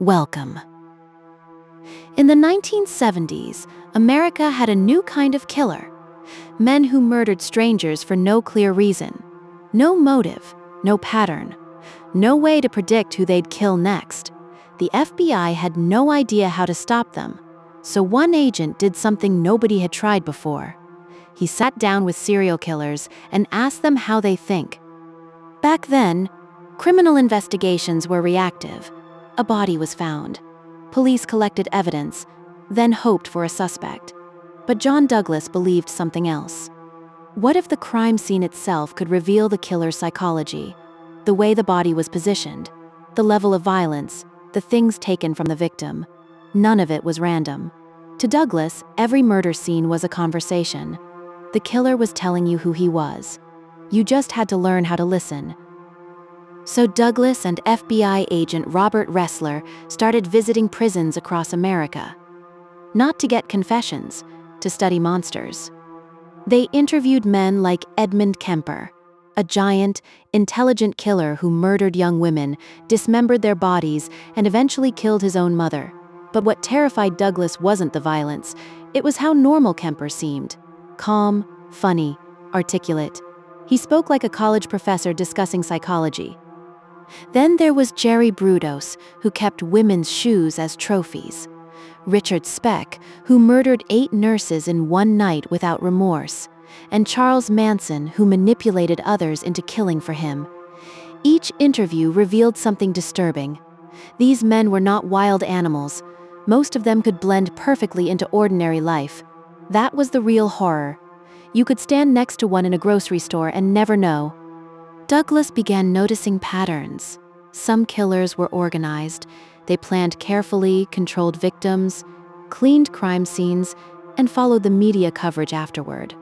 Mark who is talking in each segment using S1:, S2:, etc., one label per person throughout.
S1: Welcome. In the 1970s, America had a new kind of killer. Men who murdered strangers for no clear reason. No motive, no pattern, no way to predict who they'd kill next. The FBI had no idea how to stop them, so one agent did something nobody had tried before. He sat down with serial killers and asked them how they think. Back then, criminal investigations were reactive. A body was found. Police collected evidence, then hoped for a suspect. But John Douglas believed something else. What if the crime scene itself could reveal the killer's psychology? The way the body was positioned, the level of violence, the things taken from the victim. None of it was random. To Douglas, every murder scene was a conversation. The killer was telling you who he was. You just had to learn how to listen. So Douglas and FBI agent Robert Ressler started visiting prisons across America. Not to get confessions, to study monsters. They interviewed men like Edmund Kemper, a giant, intelligent killer who murdered young women, dismembered their bodies, and eventually killed his own mother. But what terrified Douglas wasn't the violence, it was how normal Kemper seemed. Calm, funny, articulate. He spoke like a college professor discussing psychology. Then there was Jerry Brudos, who kept women's shoes as trophies. Richard Speck, who murdered 8 nurses in one night without remorse. And Charles Manson, who manipulated others into killing for him. Each interview revealed something disturbing. These men were not wild animals. Most of them could blend perfectly into ordinary life. That was the real horror. You could stand next to one in a grocery store and never know. Douglas began noticing patterns. Some killers were organized. They planned carefully, controlled victims, cleaned crime scenes, and followed the media coverage afterward.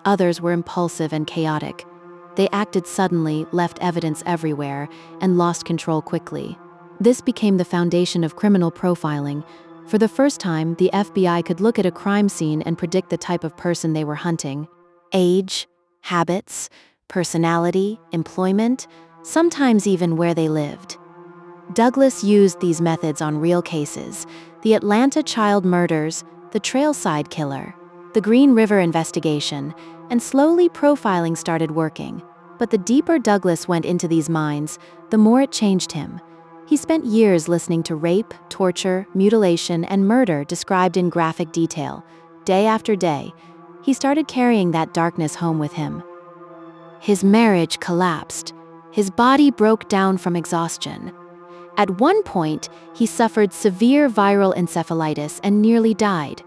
S1: Others were impulsive and chaotic. They acted suddenly, left evidence everywhere, and lost control quickly. This became the foundation of criminal profiling. For the first time, the FBI could look at a crime scene and predict the type of person they were hunting. Age, habits, personality, employment, sometimes even where they lived. Douglas used these methods on real cases: the Atlanta child murders, the Trailside killer, the Green River investigation, and slowly profiling started working. But the deeper Douglas went into these minds, the more it changed him. He spent years listening to rape, torture, mutilation, and murder described in graphic detail. Day after day, he started carrying that darkness home with him. His marriage collapsed. His body broke down from exhaustion. At one point, he suffered severe viral encephalitis and nearly died.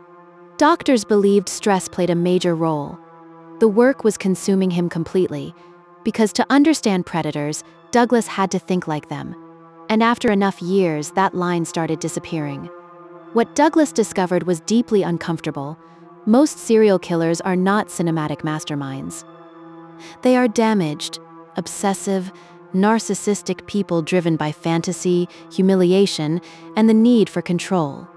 S1: Doctors believed stress played a major role. The work was consuming him completely, because to understand predators, Douglas had to think like them. And after enough years, that line started disappearing. What Douglas discovered was deeply uncomfortable. Most serial killers are not cinematic masterminds. They are damaged, obsessive, narcissistic people driven by fantasy, humiliation, and the need for control.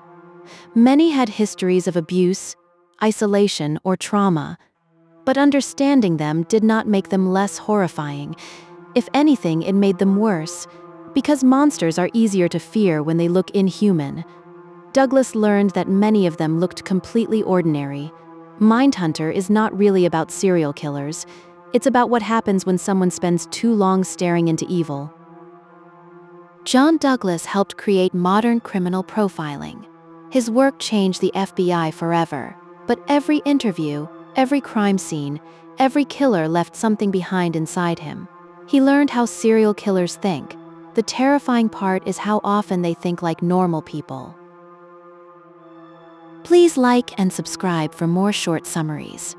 S1: Many had histories of abuse, isolation, or trauma, but understanding them did not make them less horrifying. If anything, it made them worse, because monsters are easier to fear when they look inhuman. Douglas learned that many of them looked completely ordinary. Mindhunter is not really about serial killers. It's about what happens when someone spends too long staring into evil. John Douglas helped create modern criminal profiling. His work changed the FBI forever, but every interview, every crime scene, every killer left something behind inside him. He learned how serial killers think. The terrifying part is how often they think like normal people. Please like and subscribe for more short summaries.